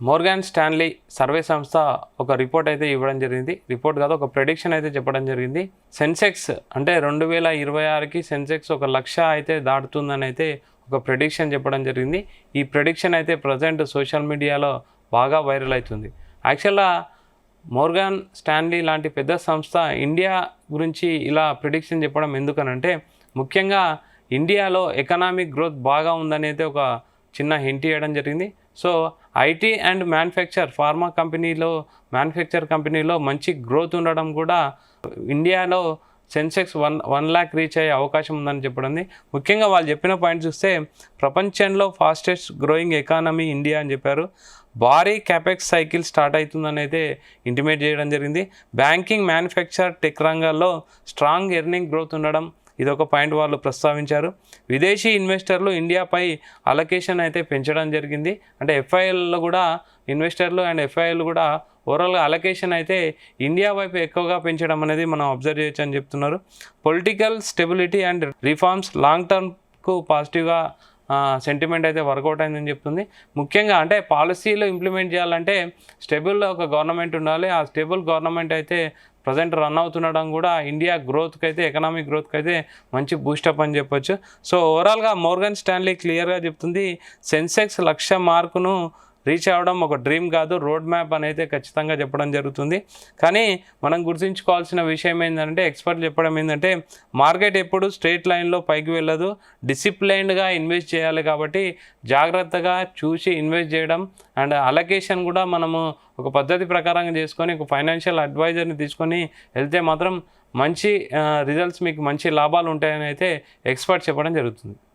Morgan Stanley survey సంస్థ ఒక report అయితే ఇవ్వడం జరిగింది. రిపోర్ట్ కాదు, ఒక ప్రెడిక్షన్ అయితే చెప్పడం జరిగింది. సెన్సెక్స్ అంటే 2026కి సెన్సెక్స్ 1,00,000 అయితే దాటుతుందని అయితే ఒక ప్రెడిక్షన్ చెప్పడం జరిగింది. ఈ ప్రెడిక్షన్ అయితే ప్రజెంట్ సోషల్ మీడియాలో బాగా వైరల్ అవుతుంది. యాక్చువల్గా మోర్గాన్ స్టాన్లీ లాంటి పెద్ద సంస్థ ఇండియా గురించి ఇలా ప్రిడిక్షన్ చెప్పడం ఎందుకనంటే, ముఖ్యంగా ఇండియాలో ఎకనామిక్ గ్రోత్ బాగా ఉందని అయితే ఒక చిన్న హింట్ ఇవ్వడం జరిగింది. So IT and pharma manufacture కంపెనీలో మంచి గ్రోత్ ఉండడం కూడా ఇండియాలో సెన్సెక్స్ 1 lakh రీచ్ అయ్యే అవకాశం ఉందని చెప్పడం. ముఖ్యంగా వాళ్ళు చెప్పిన పాయింట్ చూస్తే ప్రపంచంలో ఫాస్టెస్ట్ గ్రోయింగ్ ఎకానమీ ఇండియా అని చెప్పారు. భారీ క్యాపెక్స్ సైకిల్ స్టార్ట్ అవుతుందని అయితే ఇంటిమేట్ చేయడం జరిగింది. బ్యాంకింగ్, మ్యానుఫ్యాక్చర్, టెక్ రంగాల్లో స్ట్రాంగ్ ఎర్నింగ్ గ్రోత్ ఉండడం ఇదొక పాయింట్ వాళ్ళు ప్రస్తావించారు. విదేశీ ఇన్వెస్టర్లు ఇండియాపై అలొకేషన్ అయితే పెంచడం జరిగింది. అంటే ఎఫ్ఐఎల్లో కూడా ఇన్వెస్టర్లు అండ్ ఎఫ్ఐఎల్ కూడా ఓవరాల్గా అలొకేషన్ అయితే ఇండియా వైపు ఎక్కువగా పెంచడం అనేది మనం అబ్జర్వ్ చేయొచ్చు అని చెప్తున్నారు. Political stability and reforms long టర్మ్కు పాజిటివ్గా సెంటిమెంట్ అయితే వర్కౌట్ అయిందని చెప్తుంది. ముఖ్యంగా అంటే పాలసీలు ఇంప్లిమెంట్ చేయాలంటే స్టేబుల్ ఒక గవర్నమెంట్ ఉండాలి. ఆ స్టేబుల్ గవర్నమెంట్ అయితే ప్రజెంట్ రన్ అవుతుండడం కూడా ఇండియా గ్రోత్కి అయితే, ఎకనామిక్ గ్రోత్కి అయితే మంచి బూస్టప్ అని చెప్పొచ్చు. సో ఓవరాల్గా మోర్గాన్ స్టాన్లీ క్లియర్గా చెప్తుంది, సెన్సెక్స్ 1,00,000 మార్కును రీచ్ అవ్వడం ఒక డ్రీమ్ కాదు, రోడ్ మ్యాప్ అని అయితే ఖచ్చితంగా చెప్పడం జరుగుతుంది. కానీ మనం గుర్తుంచుకోవాల్సిన విషయం ఏంటంటే, ఎక్స్పర్ట్ చెప్పడం ఏంటంటే, మార్కెట్ ఎప్పుడు స్ట్రేట్ లైన్లో పైకి వెళ్ళదు, డిసిప్లైన్డ్గా ఇన్వెస్ట్ చేయాలి. కాబట్టి జాగ్రత్తగా చూసి ఇన్వెస్ట్ చేయడం అండ్ అలొకేషన్ కూడా మనము ఒక పద్ధతి ప్రకారంగా చేసుకొని ఒక ఫైనాన్షియల్ అడ్వైజర్ని తీసుకొని వెళ్తే మాత్రం మంచి రిజల్ట్స్, మీకు మంచి లాభాలు ఉంటాయని అయితే ఎక్స్పర్ట్ చెప్పడం జరుగుతుంది.